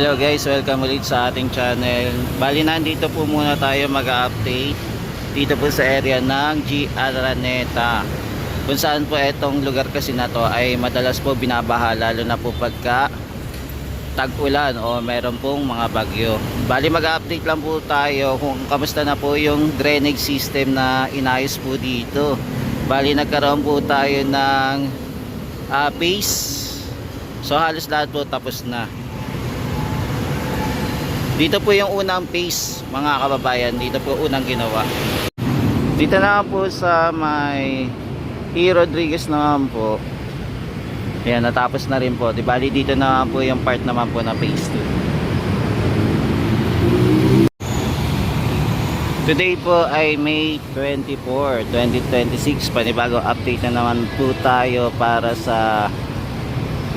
Hello guys, welcome ulit sa ating channel. Bali nandito po muna tayo mag-update dito po sa area ng G. Araneta, kung saan po itong lugar kasi na to ay madalas po binabaha, lalo na po pagka tag-ulan o meron pong mga bagyo. Bali mag-update lang po tayo kung kamusta na po yung drainage system na inayos po dito. Bali nagkaroon po tayo ng base, so halos lahat po tapos na. Dito po yung unang phase mga kababayan, dito po unang ginawa. Dito na po sa may E. Rodriguez naman po. Ayan, natapos na rin po. Di bali dito na po yung part naman po na phase 2. Today po ay May 24, 2026. Panibagong update na naman po tayo para sa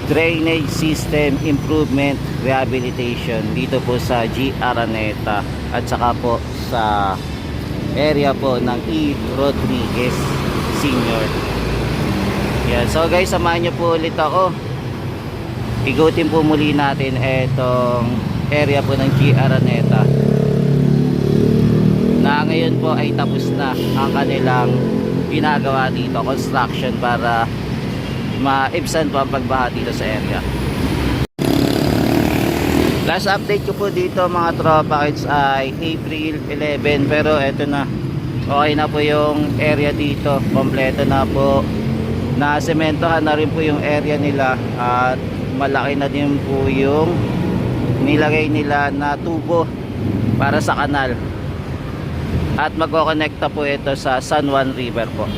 drainage system improvement rehabilitation dito po sa G. Araneta at saka po sa area po ng E. Rodriguez Senior. Yeah, so guys, samahan nyo po ulit ako. Igutin po muli natin etong area po ng G. Araneta na ngayon po ay tapos na ang kanilang ginagawa dito, construction, para maibsan po ang pagbaha dito sa area. Last update ko po dito mga tropa kids ay April 11, pero eto na, okay na po yung area dito, kompleto na po, na sementohan na rin po yung area nila at malaki na din po yung nilagay nila na tubo para sa kanal at magko-connecta po ito sa San Juan River po.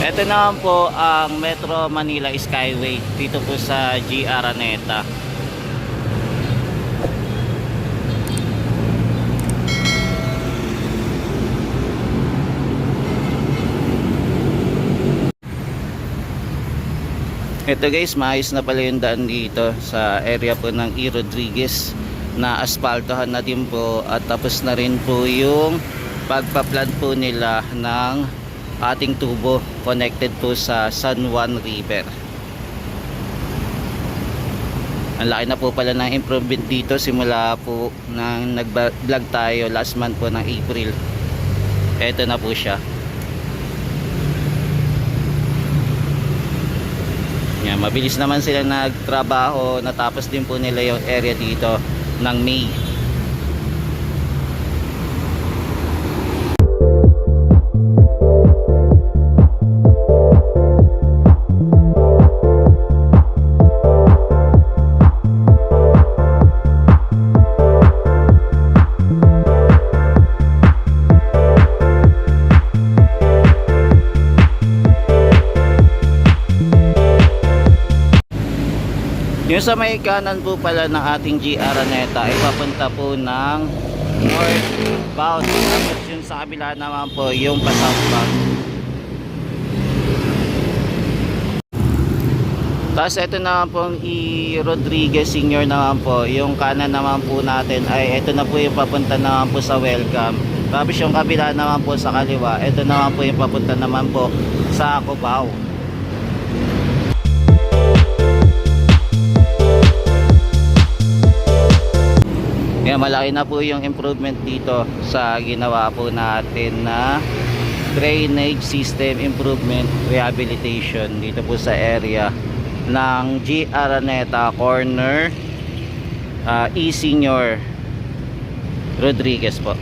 Ito naman po ang Metro Manila Skyway dito po sa G. Araneta. Ito guys, maayos na pala yung daan dito sa area po ng E. Rodriguez, na aspaltohan na din po at tapos na rin po yung pagpa-plant po nila ng ating tubo connected po sa San Juan River. Ang laki na po pala ng improvement dito simula po nang nag-vlog tayo last month po ng April. Eto na po siya. Yan, mabilis naman sila nagtrabaho, natapos din po nila yung area dito ng May. Yung sa may kanan po pala ng ating G. Araneta ay papunta po ng northbound. Tapos yung sa kabila naman po yung pa-southbound. Tapos ito naman pong E. Rodriguez Senior naman po. Yung kanan naman po natin ay ito na po yung papunta naman po sa Welcome. Tapos yung kabila naman po sa kaliwa, ito naman po yung papunta naman po sa Cubao. Kaya malaki na po yung improvement dito sa ginawa po natin na drainage system improvement rehabilitation dito po sa area ng G. Araneta corner E. Senior Rodriguez po.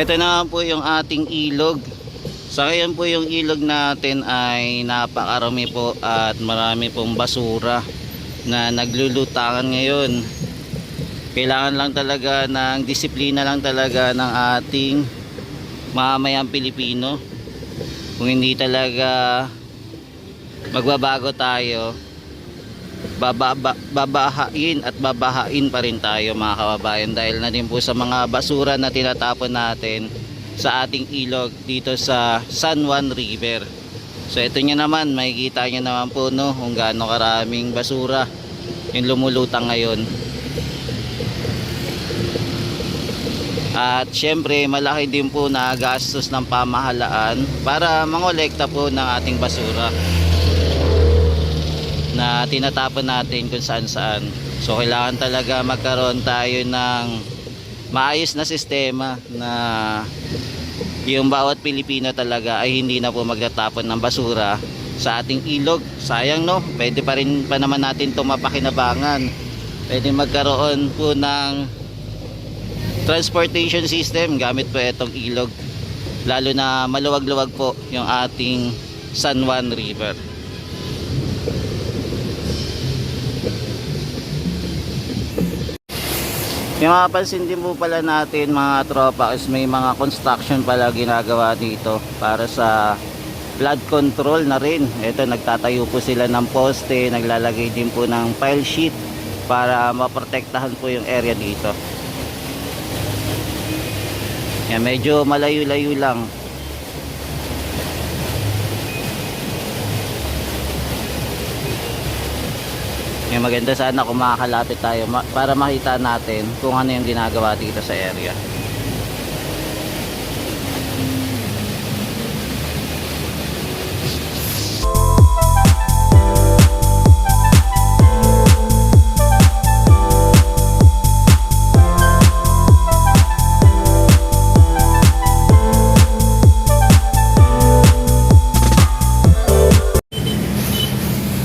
Ito na po yung ating ilog. Sa ngayon po yung ilog natin ay napakarami po at marami pong basura na naglulutangan ngayon. Kailangan lang talaga ng disiplina lang talaga ng ating mamamayang Pilipino. Kung hindi talaga magbabago tayo, babahain at babahain pa rin tayo mga kababayan, dahil na din po sa mga basura na tinatapon natin sa ating ilog dito sa San Juan River. So ito nyo naman, makikita nyo naman po no, kung gaano karaming basura yung lumulutang ngayon. At syempre malaki din po na gastos ng pamahalaan para mangolekta po ng ating basura na tinatapon natin kung saan saan. So kailangan talaga magkaroon tayo ng maayos na sistema na yung bawat Pilipino talaga ay hindi na po magtatapon ng basura sa ating ilog. Sayang no, pwede pa rin pa naman natin ito mapakinabangan. Pwede magkaroon po ng transportation system gamit po itong ilog, lalo na maluwag-luwag po yung ating San Juan River. Yung mapapansin din po pala natin mga tropa is may mga construction pala ginagawa dito para sa flood control na rin. Ito, nagtatayo po sila ng poste, naglalagay din po ng pile sheet para maprotektahan po yung area dito. Yan, medyo malayo-layo lang. Yung maganda sana kung makakalapit tayo para makita natin kung ano yung ginagawa dito sa area.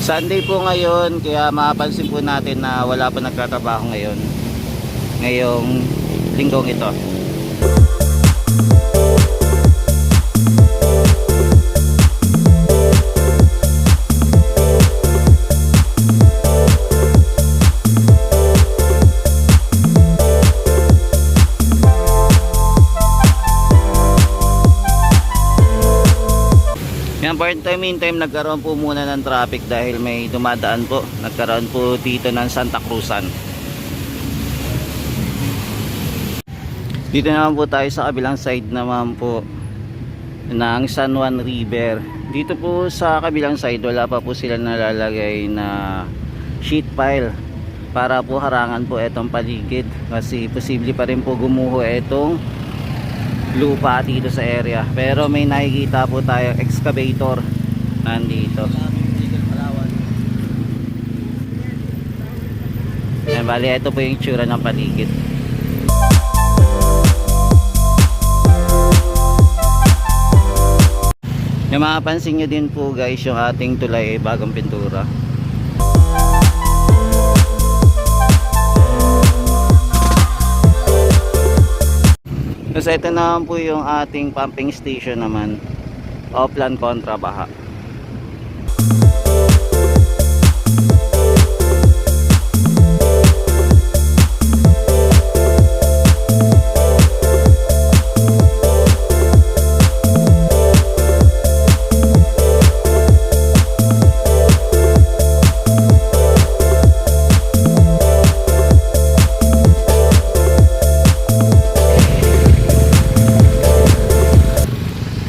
Sunday po ngayon, kaya mapapansin po natin na wala pa nagtatrabaho ngayong linggong ito. Yan, meantime nagkaroon po muna ng traffic dahil may dumadaan po. Nagkaroon po dito ng Santa Cruzan. Dito naman po tayo sa kabilang side naman po ng San Juan River. Dito po sa kabilang side wala pa po sila nalalagay na sheet pile para po harangan po itong paligid, kasi posible pa rin po gumuho itong lupa dito sa area. Pero may nakikita po tayo excavator nandito. Yan, bali ito po yung itsura ng paligid. Yung mapapansin nyo din po guys, yung ating tulay ay bagong pintura. Kasi ito naman po yung ating pumping station naman, Oplan kontra baha.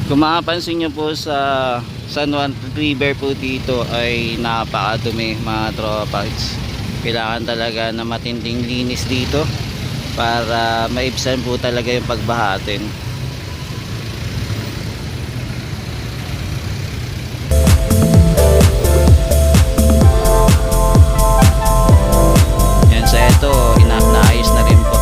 Kung mapapansin nyo po sa San Juan River po dito ay napakadumi mga tropa. Kailangan talaga na matinding linis dito para maibsan po talaga yung pagbahatin. Yan, sa ito naayos na rin po.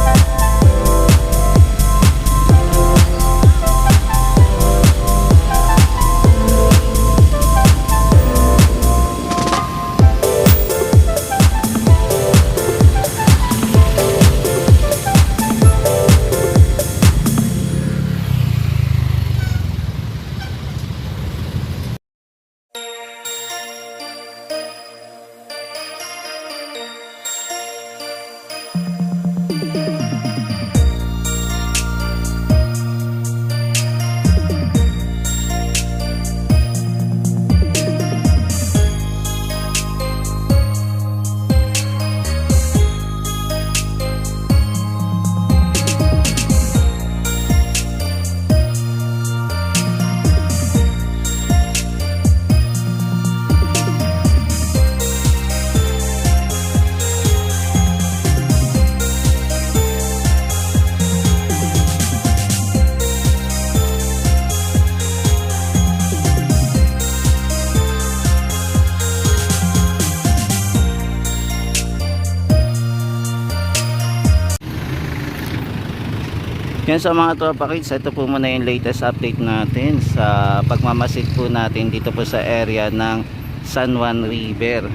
Yan sa mga tropa kids, ito po muna yung latest update natin sa pagmamasid po natin dito po sa area ng San Juan River.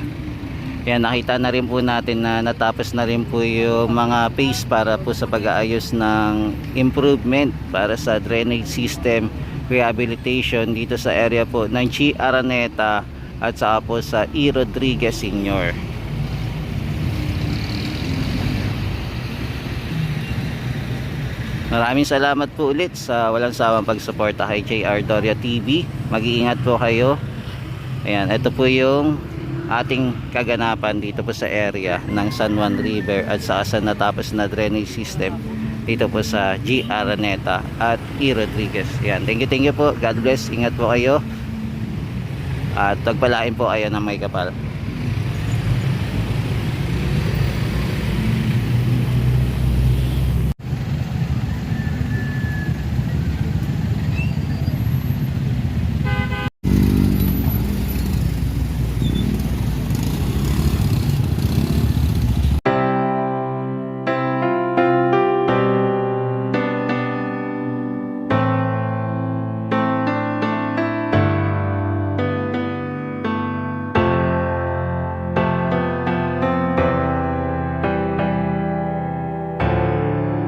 Yan, nakita na rin po natin na natapos na rin po yung mga phase para po sa pag-aayos ng improvement para sa drainage system rehabilitation dito sa area po ng G. Araneta at saka po sa E. Rodriguez Sr. Maraming salamat po ulit sa walang sawang pagsuporta kay JR Doria TV. Mag-iingat po kayo. Ayan, ito po yung ating kaganapan dito po sa area ng San Juan River at saka sa natapos na drainage system dito po sa G. Araneta at E. Rodriguez. Ayan, thank you po. God bless. Ingat po kayo. At pagpalain po kayo ng may kapal.